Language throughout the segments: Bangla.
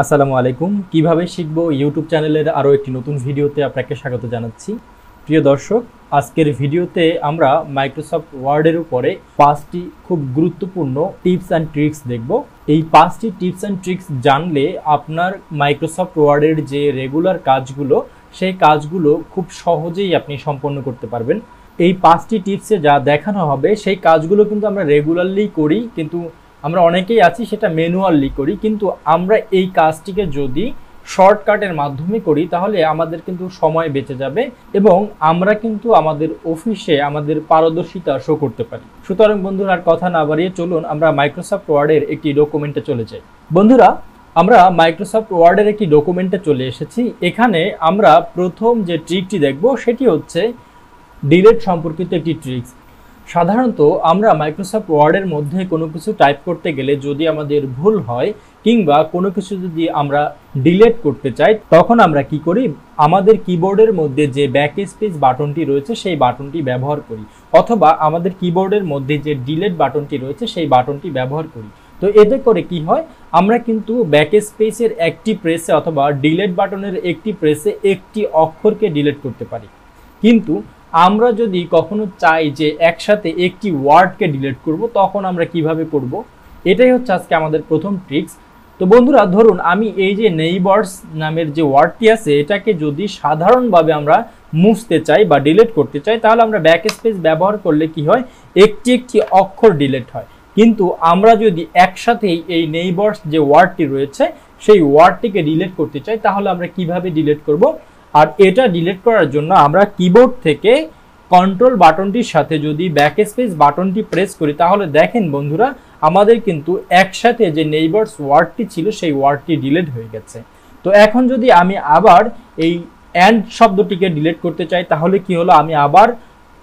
আসসালামু আলাইকুম। কিভাবে শিখবো ইউটিউব চ্যানেলের আরও একটি নতুন ভিডিওতে আপনাকে স্বাগত জানাচ্ছি। প্রিয় দর্শক, আজকের ভিডিওতে আমরা মাইক্রোসফট ওয়ার্ডের উপরে 5টি খুব গুরুত্বপূর্ণ টিপস অ্যান্ড ট্রিক্স দেখব। এই 5টি টিপস অ্যান্ড ট্রিক্স জানলে আপনার মাইক্রোসফট ওয়ার্ডের যে রেগুলার কাজগুলো সেই কাজগুলো খুব সহজেই আপনি সম্পন্ন করতে পারবেন। এই 5টি টিপসে যা দেখানো হবে সেই কাজগুলো কিন্তু আমরা রেগুলারলি করি, কিন্তু আমরা অনেকেই আছি সেটা ম্যানুয়ালি করি। কিন্তু আমরা এই কাজটিকে যদি শর্টকাটের মাধ্যমে করি তাহলে আমাদের কিন্তু সময় বেঁচে যাবে এবং আমরা কিন্তু আমাদের অফিসে আমাদের পারদর্শিতা শো করতে পারি। সুতরাং বন্ধুরা, আর কথা না বাড়িয়ে চলুন আমরা মাইক্রোসফট ওয়ার্ডের একটি ডকুমেন্টে চলে যাই। বন্ধুরা, আমরা মাইক্রোসফট ওয়ার্ডের একটি ডকুমেন্টে চলে এসেছি। এখানে আমরা প্রথম যে ট্রিকটি দেখব সেটি হচ্ছে ডিলিট সম্পর্কিত একটি ট্রিক্স। সাধারণত আমরা মাইক্রোসফট ওয়ার্ডের মধ্যে কোনো কিছু টাইপ করতে গেলে যদি আমাদের ভুল হয় কিংবা কোনো কিছু যদি আমরা ডিলিট করতে চাই, তখন আমরা কি করি, আমাদের কিবোর্ডের মধ্যে যে ব্যাক স্পেস বাটনটি রয়েছে সেই বাটনটি ব্যবহার করি, অথবা আমাদের কিবোর্ডের মধ্যে যে ডিলিট বাটনটি রয়েছে সেই বাটনটি ব্যবহার করি। তো এতে করে কি হয়, আমরা কিন্তু ব্যাক স্পেসের একটি প্রেসে অথবা ডিলিট বাটনের একটি প্রেসে একটি অক্ষরকে ডিলিট করতে পারি। কিন্তু আমরা যদি কখনো চাই যে একসাথে একটি ওয়ার্ডকে ডিলিট করব, তখন আমরা কিভাবে করব, এটাই হচ্ছে আজকে আমাদের প্রথম ট্রিক্স। তো বন্ধুরা, ধরুন আমি এই যে নেইবার্স নামের যে ওয়ার্ডটি আছে এটাকে যদি সাধারণভাবে আমরা মুছতে চাই বা ডিলিট করতে চাই, তাহলে আমরা ব্যাক স্পেস ব্যবহার করলে কি হয়, একটি একটি অক্ষর ডিলিট হয়। কিন্তু আমরা যদি একসাথেই এই নেইবার্স যে ওয়ার্ডটি রয়েছে সেই ওয়ার্ডটিকে ডিলিট করতে চাই, তাহলে আমরা কিভাবে ডিলিট করব। আর এটা ডিলিট করার জন্য আমরা কিবোর্ড থেকে কন্ট্রোল বাটনটির সাথে যদি ব্যাক স্পেস বাটনটি প্রেস করি, তাহলে দেখেন বন্ধুরা, আমাদের কিন্তু একসাথে যে নেইবার্স ওয়ার্ডটি ছিল সেই ওয়ার্ডটি ডিলিট হয়ে গেছে। তো এখন যদি আমি আবার এই অ্যান্ড শব্দটিকে ডিলিট করতে চাই, তাহলে কি হলো, আমি আবার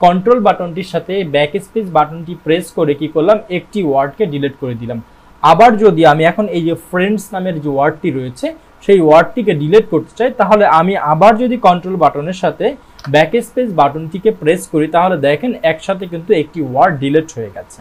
কন্ট্রোল বাটনটির সাথে ব্যাক স্পেস বাটনটি প্রেস করে কি করলাম, একটি ওয়ার্ডকে ডিলিট করে দিলাম। আবার যদি আমি এখন এই যে ফ্রেন্ডস নামের যে ওয়ার্ডটি রয়েছে সেই ওয়ার্ডটিকে ডিলিট করতে চাই, তাহলে আমি আবার যদি কন্ট্রোল বাটনের সাথে ব্যাক স্পেস বাটনটিকে প্রেস করি, তাহলে দেখেন একসাথে কিন্তু একটি ওয়ার্ড ডিলিট হয়ে গেছে।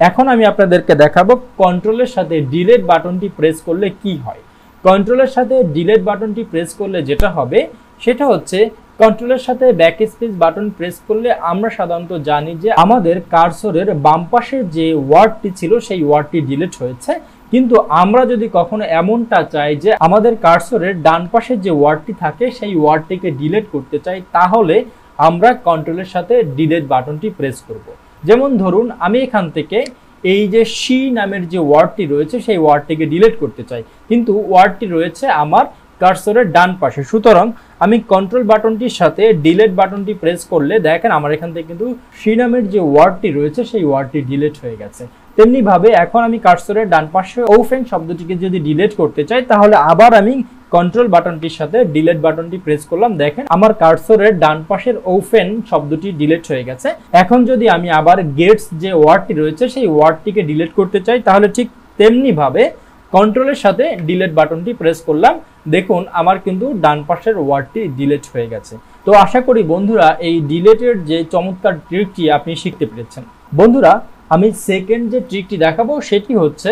এখন আমি আপনাদেরকে দেখাবো কন্ট্রোলের সাথে ডিলিট বাটনটি প্রেস করলে কি হয়। কন্ট্রোলের সাথে ডিলিট বাটনটি প্রেস করলে যেটা হবে সেটা হচ্ছে, কন্ট্রোলের সাথে ব্যাক স্পেস বাটন প্রেস করলে আমরা সাধারণত জানি যে আমাদের কার্সরের বাম পাশের যে ওয়ার্ডটি ছিল সেই ওয়ার্ডটি ডিলিট হয়েছে। কিন্তু আমরা যদি কখনো এমনটা চাই যে আমাদের কার্সরের ডান পাশের যে ওয়ার্ডটি থাকে সেই ওয়ার্ডটিকে ডিলিট করতে চাই, তাহলে আমরা কন্ট্রোলের সাথে ডিলিট বাটনটি প্রেস করব। যেমন ধরুন আমি এখান থেকে এই যে সি নামের যে ওয়ার্ডটি রয়েছে সেই ওয়ার্ডটিকে ডিলিট করতে চাই, কিন্তু ওয়ার্ডটি রয়েছে আমার কার্সরের ডান পাশে। সুতরাং আমি কন্ট্রোল বাটনটির সাথে ডিলিট বাটনটি প্রেস করলে দেখেন আমার এখান থেকে কিন্তু সি নামের যে ওয়ার্ডটি রয়েছে সেই ওয়ার্ডটি ডিলিট হয়ে গেছে। তেমনি ভাবে এখন আমি কার্সরের ডান পাশে ওপেন শব্দটিকে যদি ডিলিট করতে চাই, তাহলে আবার আমি কন্ট্রোল বাটনটির সাথে ডিলিট বাটনটি প্রেস করলাম, দেখেন আমার কার্সরের ডান পাশের ওপেন শব্দটি ডিলিট হয়ে গেছে। এখন যদি আমি আবার গেটস যে ওয়ার্ডটি রয়েছে সেই ওয়ার্ডটিকে ডিলিট করতে চাই, তাহলে ঠিক তেমনি ভাবে কন্ট্রোলের সাথে ডিলিট বাটনটি প্রেস করলাম, দেখুন আমার কিন্তু ডান পাশের ওয়ার্ডটি ডিলিট হয়ে গেছে। তো আশা করি বন্ধুরা এই ডিলিটের যে চমৎকার ট্রিকটি আপনি শিখতে পেরেছেন। বন্ধুরা, আমি সেকেন্ড যে ট্রিকটি দেখাবো সেটি হচ্ছে,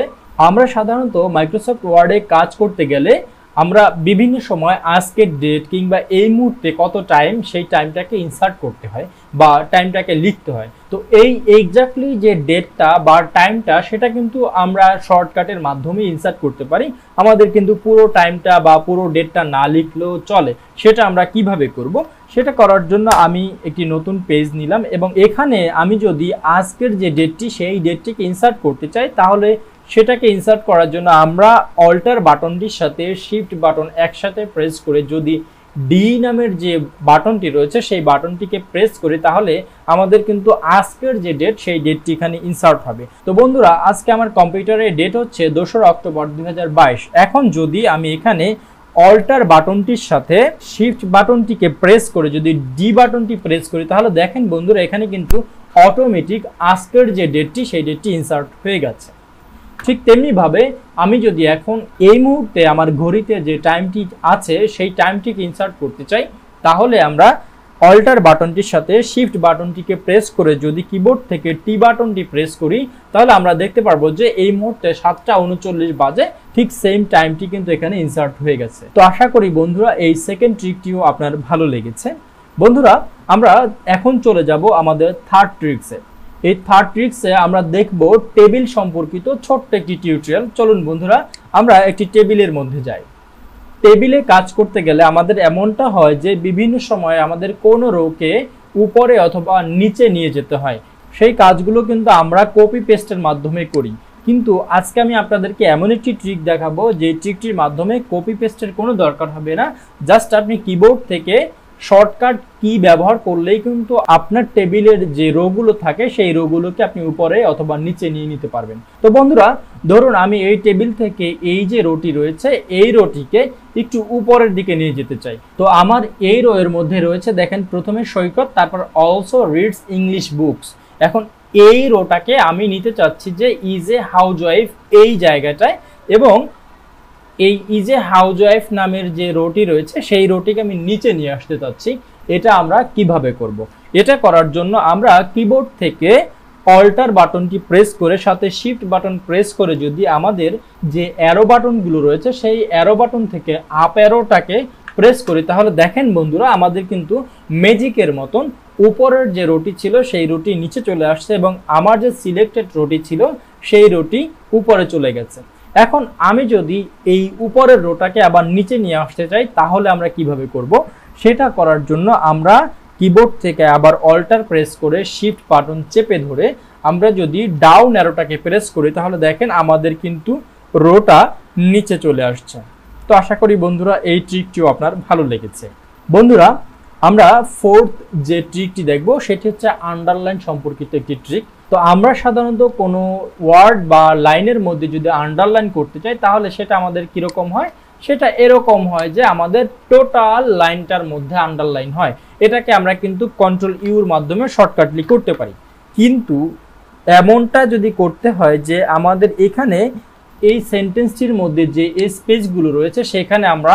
আমরা সাধারণত মাইক্রোসফট ওয়ার্ডে কাজ করতে গেলে আমরা বিভিন্ন সময় আজকের ডেট কিংবা এই মুহূর্তে কত টাইম সেই টাইমটাকে ইনসার্ট করতে হয় বা টাইমটাকে লিখতে হয়। তো এই এক্স্যাক্টলি যে ডেটটা বা টাইমটা সেটা কিন্তু আমরা শর্টকাটের মাধ্যমে ইনসার্ট করতে পারি। আমাদের কিন্তু পুরো টাইমটা বা পুরো ডেটটা না লিখলেও চলে। সেটা আমরা কিভাবে করব, সেটা করার জন্য আমি একটি নতুন পেজ নিলাম এবং এখানে আমি যদি আজকের যে ডেটটি সেই ডেটটিকে ইনসার্ট করতে চাই, তাহলে সেটাকে ইনসার্ট করার জন্য আমরা অল্টার বাটনটির সাথে শিফট বাটন একসাথে প্রেস করে যদি ডি নামের যে বাটনটি রয়েছে সেই বাটনটিকে প্রেস করি, তাহলে আমাদের কিন্তু আজকের যে ডেট সেই ডেটটি এখানে ইনসার্ট হবে। তো বন্ধুরা, আজকে আমার কম্পিউটারের ডেট হচ্ছে 2রা অক্টোবর 2022। এখন যদি আমি এখানে অল্টার বাটনটির সাথে শিফট বাটনটিকে প্রেস করে যদি ডি বাটনটি প্রেস করি, তাহলে দেখেন বন্ধুরা এখানে কিন্তু অটোমেটিক আজকের যে ডেটটি সেই ডেটটি ইনসার্ট হয়ে গেছে। ঠিক তেমনি ভাবে আমি যদি এখন এই মুহূর্তে আমার ঘড়িতে যে টাইমটি আছে সেই টাইমটিকে ইনসার্ট করতে চাই, তাহলে আমরা অল্টার বাটনটির সাথে শিফট বাটনটিকে প্রেস করে যদি কিবোর্ড থেকে টি বাটনটি প্রেস করি তাহলে আমরা দেখতে পারবো যে এই মুহূর্তে 7:39 বাজে, ঠিক সেম টাইমটি কিন্তু এখানে ইনসার্ট হয়ে গেছে। তো আশা করি বন্ধুরা এই সেকেন্ড ট্রিকটিও আপনার ভালো লেগেছে। বন্ধুরা আমরা এখন চলে যাব আমাদের থার্ড ট্রিক্সে। এই থার্ড ট্রিক্সে আমরা দেখব টেবিল সম্পর্কিত ছোট্ট একটি টিউটোরিয়াল। চলুন বন্ধুরা আমরা একটি টেবিলের মধ্যে যাই। টেবিলে কাজ করতে গেলে আমাদের এমনটা হয় যে বিভিন্ন সময় আমাদের কোনো রোকে উপরে অথবা নিচে নিয়ে যেতে হয়। সেই কাজগুলো কিন্তু আমরা কপি পেস্টের মাধ্যমে করি, কিন্তু আজকে আমি আপনাদেরকে এমন একটি ট্রিক দেখাবো যে ট্রিকটির মাধ্যমে কপি পেস্টের কোনো দরকার হবে না। জাস্ট আপনি কিবোর্ড থেকে শর্টকাট কি ব্যবহার করলেই কিন্তু আপনার টেবিলের যে রোগুলো থাকে সেই রোগুলোকে আপনি উপরে অথবা নিচে নিয়ে নিতে পারবেন। তো বন্ধুরা ধরুন আমি এই টেবিল থেকে এই যে রোটি রয়েছে এই রোটিকে একটু উপরের দিকে নিয়ে যেতে চাই। তো আমার এই রো এর মধ্যে রয়েছে দেখেন প্রথমে সৈকত, তারপর অলসো রিডস ইংলিশ বুকস। এখন এই রোটাকে আমি নিতে চাচ্ছি যে ইজ এ হাউসওয়াইফ এই জায়গাটায়, এবং এই ইজ এ হাউসওয়াইফ নামের যে রোটি রয়েছে সেই রোটিকে আমি নিচে নিয়ে আসতে চাচ্ছি। এটা আমরা কিভাবে করব? এটা করার জন্য আমরা কিবোর্ড থেকে অল্টার বাটনটি প্রেস করে সাথে শিফট বাটন প্রেস করে যদি আমাদের যে অ্যারো বাটনগুলো রয়েছে সেই অ্যারো বাটন থেকে আপ অ্যারোটাকে প্রেস করি তাহলে দেখেন বন্ধুরা আমাদের কিন্তু ম্যাজিকের মতন উপরের যে রুটি ছিল সেই রুটি নিচে চলে আসছে এবং আমার যে সিলেক্টেড রুটি ছিল সেই রুটি উপরে চলে গেছে। এখন আমি যদি এই উপরের রোটাকে আবার নিচে নিয়ে আসতে চাই তাহলে আমরা কিভাবে করব? সেটা করার জন্য আমরা কিবোর্ড থেকে আবার অল্টার প্রেস করে শিফট বাটন চেপে ধরে আমরা যদি ডাউন অ্যারোটাকে প্রেস করি তাহলে দেখেন আমাদের কিন্তু রোটা নিচে চলে আসছে। তো আশা করি বন্ধুরা এই ট্রিকটিও আপনার ভালো লেগেছে। বন্ধুরা আমরা ফোর্থ যে ট্রিকটি দেখব সেটি হচ্ছে আন্ডারলাইন সম্পর্কিত একটি ট্রিক। তো আমরা সাধারণত কোনো ওয়ার্ড বা লাইনের মধ্যে যদি আন্ডারলাইন করতে চাই তাহলে সেটা আমাদের কীরকম হয়? সেটা এরকম হয় যে আমাদের টোটাল লাইনটার মধ্যে আন্ডারলাইন হয়। এটাকে আমরা কিন্তু কন্ট্রোল ইউর মাধ্যমে শর্টকাটলি করতে পারি, কিন্তু এমনটা যদি করতে হয় যে আমাদের এখানে এই সেন্টেন্সটির মধ্যে যে স্পেসগুলো রয়েছে সেখানে আমরা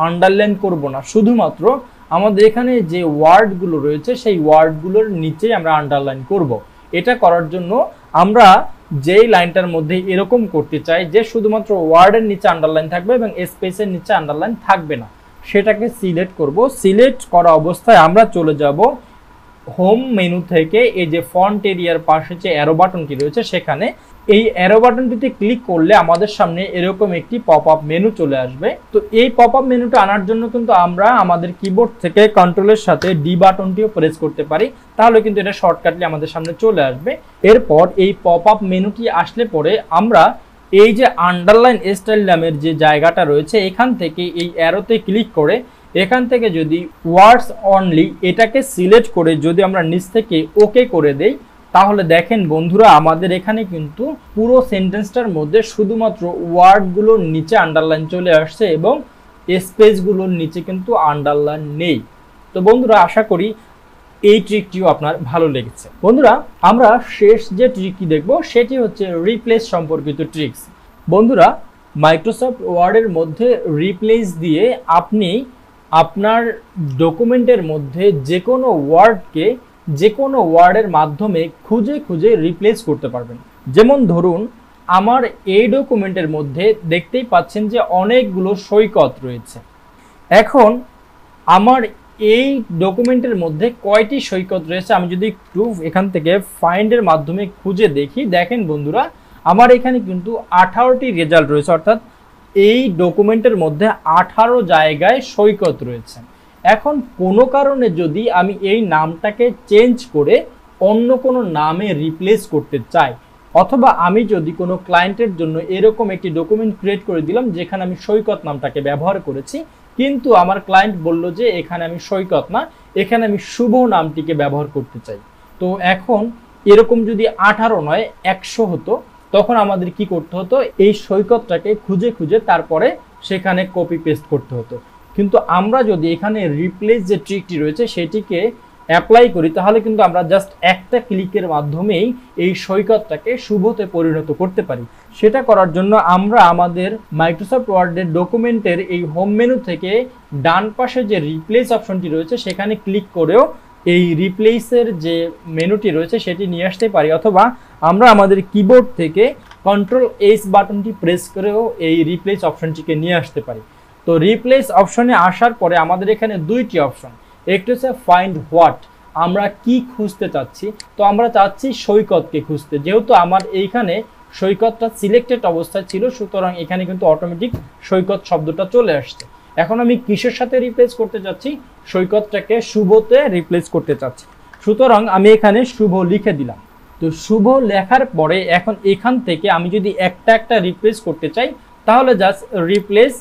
আন্ডারলাইন করব না, শুধুমাত্র আমাদের এখানে যে ওয়ার্ডগুলো রয়েছে সেই ওয়ার্ডগুলোর নিচেই আমরা আন্ডারলাইন করব। এটা করার জন্য আমরা যেই লাইনটার মধ্যে এরকম করতে চাই যে শুধুমাত্র ওয়ার্ডের নিচে আন্ডারলাইন থাকবে এবং স্পেসের নিচে আন্ডারলাইন থাকবে না, সেটাকে সিলেক্ট করব। সিলেক্ট করা অবস্থায় আমরা চলে যাব হোম মেনু থেকে এই যে ফন্ট এরিয়ার পাশে যে অ্যারো বাটনটি রয়েছে সেখানে। এই অ্যারো বাটনটিতে ক্লিক করলে আমাদের সামনে এরকম একটি পপ আপ মেনু চলে আসবে। তো এই পপ আপ মেনুটা আনার জন্য কিন্তু আমরা আমাদের কিবোর্ড থেকে কন্ট্রোলের সাথে ডি বাটনটিও প্রেস করতে পারি, তাহলে কিন্তু এটা শর্টকাটলি আমাদের সামনে চলে আসবে। এরপর এই পপ আপ মেনুটি আসলে পরে আমরা এই যে আন্ডারলাইন স্টাইল নামের যে জায়গাটা রয়েছে এখান থেকে এই অ্যারোতে ক্লিক করে এখান থেকে যদি ওয়ার্ডস অনলি এটাকে সিলেক্ট করে যদি আমরা নিচ থেকে ওকে করে দেই তাহলে দেখেন বন্ধুরা আমাদের এখানে কিন্তু পুরো সেন্টেন্সটার মধ্যে শুধুমাত্র ওয়ার্ডগুলোর নিচে আন্ডারলাইন চলে আসছে এবং স্পেসগুলোর নিচে কিন্তু আন্ডারলাইন নেই। তো বন্ধুরা আশা করি এই ট্রিকটিও আপনার ভালো লেগেছে। বন্ধুরা আমরা শেষ যে ট্রিকটি দেখব সেটি হচ্ছে রিপ্লেস সম্পর্কিত ট্রিক্স। বন্ধুরা মাইক্রোসফট ওয়ার্ডের মধ্যে রিপ্লেস দিয়ে আপনি আপনার ডকুমেন্টের মধ্যে যে কোনো ওয়ার্ডকে যে কোনো ওয়ার্ডের মাধ্যমে খুঁজে খুঁজে রিপ্লেস করতে পারবেন। যেমন ধরুন আমার এই ডকুমেন্টের মধ্যে দেখতেই পাচ্ছেন যে অনেকগুলো সৈকত রয়েছে। এখন আমার এই ডকুমেন্টের মধ্যে কয়টি সৈকত রয়েছে আমি যদি একটু এখান থেকে ফাইন্ডের মাধ্যমে খুঁজে দেখি, দেখেন বন্ধুরা আমার এখানে কিন্তু 18টি রেজাল্ট রয়েছে, অর্থাৎ এই ডকুমেন্টের মধ্যে 18 জায়গায় সৈকত রয়েছে। এখন কোনো কারণে যদি আমি এই নামটাকে চেঞ্জ করে অন্য কোনো নামে রিপ্লেস করতে চাই, অথবা আমি যদি কোনো ক্লায়েন্টের জন্য এরকম একটি ডকুমেন্ট ক্রিয়েট করে দিলাম যেখানে আমি সৈকত নামটাকে ব্যবহার করেছি, কিন্তু আমার ক্লায়েন্ট বলল যে এখানে আমি সৈকত না, এখানে আমি শুভ নামটিকে ব্যবহার করতে চাই। তো এখন এরকম যদি 18 নয় 100 হতো, তখন আমাদের কি করতে হতো? এই সৈকতটাকে খুঁজে খুঁজে তারপরে সেখানে কপি পেস্ট করতে হতো। কিন্তু আমরা যদি এখানে রিপ্লেস যে ট্রিকটি রয়েছে সেটিকে অ্যাপ্লাই করি তাহলে কিন্তু আমরা জাস্ট একটা ক্লিকের মাধ্যমেই এই সৈকতটাকে শুভতে পরিণত করতে পারি। সেটা করার জন্য আমরা আমাদের মাইক্রোসফট ওয়ার্ডের ডকুমেন্টের এই হোম মেনু থেকে ডান পাশে যে রিপ্লেস অপশনটি রয়েছে সেখানে ক্লিক করেও এই রিপ্লেসের যে মেনুটি রয়েছে সেটি নিয়ে আসতে পারি, অথবা আমরা আমাদের কিবোর্ড থেকে Ctrl+S বাটনটি প্রেস করেও এই রিপ্লেস অপশনটিকে নিয়ে আসতে পারি। তো রিপ্লেস অপশনে আসার পরে আমাদের এখানে দুইটি অপশন, একটি হচ্ছে ফাইন্ড হোয়াট, আমরা কি খুঁজতে চাচ্ছি। তো আমরা চাচ্ছি সৈকতকে খুঁজতে, যেহেতু আমার এইখানে সৈকতটা সিলেক্টেড অবস্থায় ছিল, সুতরাং এখানে কিন্তু অটোমেটিক সৈকত শব্দটা চলে আসছে। এখন আমি কিসের সাথে রিপ্লেস করতে চাচ্ছি? সৈকতটাকে শুভতে রিপ্লেস করতে চাচ্ছি, সুতরাং আমি এখানে শুভ লিখে দিলাম। তো শুভ লেখার পরে এখন এখান থেকে আমি যদি একটা একটা রিপ্লেস করতে চাই তাহলে জাস্ট রিপ্লেস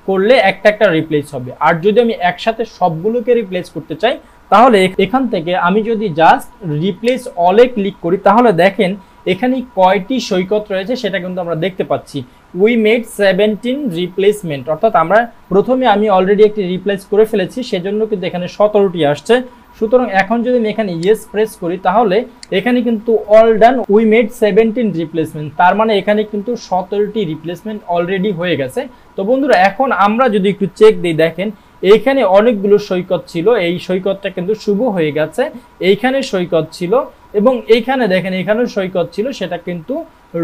করলে একটা একটা রিপ্লেস হবে। আর যদি আমি একসাথে সবগুলোকে রিপ্লেস করতে চাই তাহলে এখান থেকে আমি যদি জাস্ট রিপ্লেস অলে ক্লিক করি তাহলে দেখেন এখানে কয়টি সৈকত রয়েছে সেটা কিন্তু আমরা দেখতে পাচ্ছি। উই মেড 17 রিপ্লেসমেন্ট, অর্থাৎ আমরা প্রথমে আমি অলরেডি একটি রিপ্লেস করে ফেলেছি, সেজন্য কিন্তু এখানে 17টি আসছে। সুতরাং এখন যদি আমি এখানে ইয়েস প্রেস করি তাহলে এখানে কিন্তু all done, we made 17 replacement, তার মানে এখানে কিন্তু 17টি রিপ্লেসমেন্ট অলরেডি হয়ে গেছে। তো বন্ধুরা এখন আমরা যদি একটু চেক দিই, দেখেন এইখানে অনেকগুলো সৈকত ছিল, এই সৈকতটা কিন্তু শুভ হয়ে গেছে, এইখানে সৈকত ছিল এবং এইখানে দেখেন এখানেও সৈকত ছিল, সেটা কিন্তু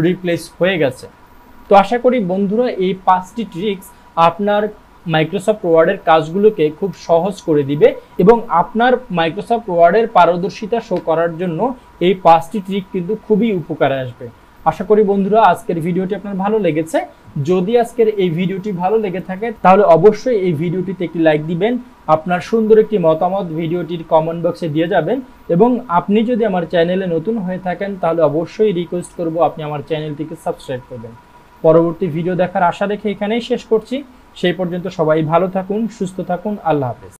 রিপ্লেস হয়ে গেছে। তো আশা করি বন্ধুরা এই 5টি ট্রিক্স আপনার মাইক্রোসফট ওয়ার্ডের কাজগুলোকে খুব সহজ করে দিবে এবং আপনার মাইক্রোসফট ওয়ার্ডের পারদর্শিতা শো করার জন্য এই 5টি ট্রিক কিন্তু খুবই উপকারে আসবে। আশা করি বন্ধুরা আজকের ভিডিওটি আপনার ভালো লেগেছে। যদি আজকের এই ভিডিওটি ভালো লেগে থাকে তাহলে অবশ্যই এই ভিডিওটিতে একটি লাইক দিবেন, আপনার সুন্দর একটি মতামত ভিডিওটির কমেন্ট বক্সে দিয়ে যাবেন এবং আপনি যদি আমার চ্যানেলে নতুন হয়ে থাকেন তাহলে অবশ্যই রিকোয়েস্ট করব আপনি আমার চ্যানেলটিকে সাবস্ক্রাইব করবেন। পরবর্তী ভিডিও দেখার আশা রেখে এখানেই শেষ করছি। সেই পর্যন্ত সবাই ভালো থাকুন, সুস্থ থাকুন, আল্লাহ হাফেজ।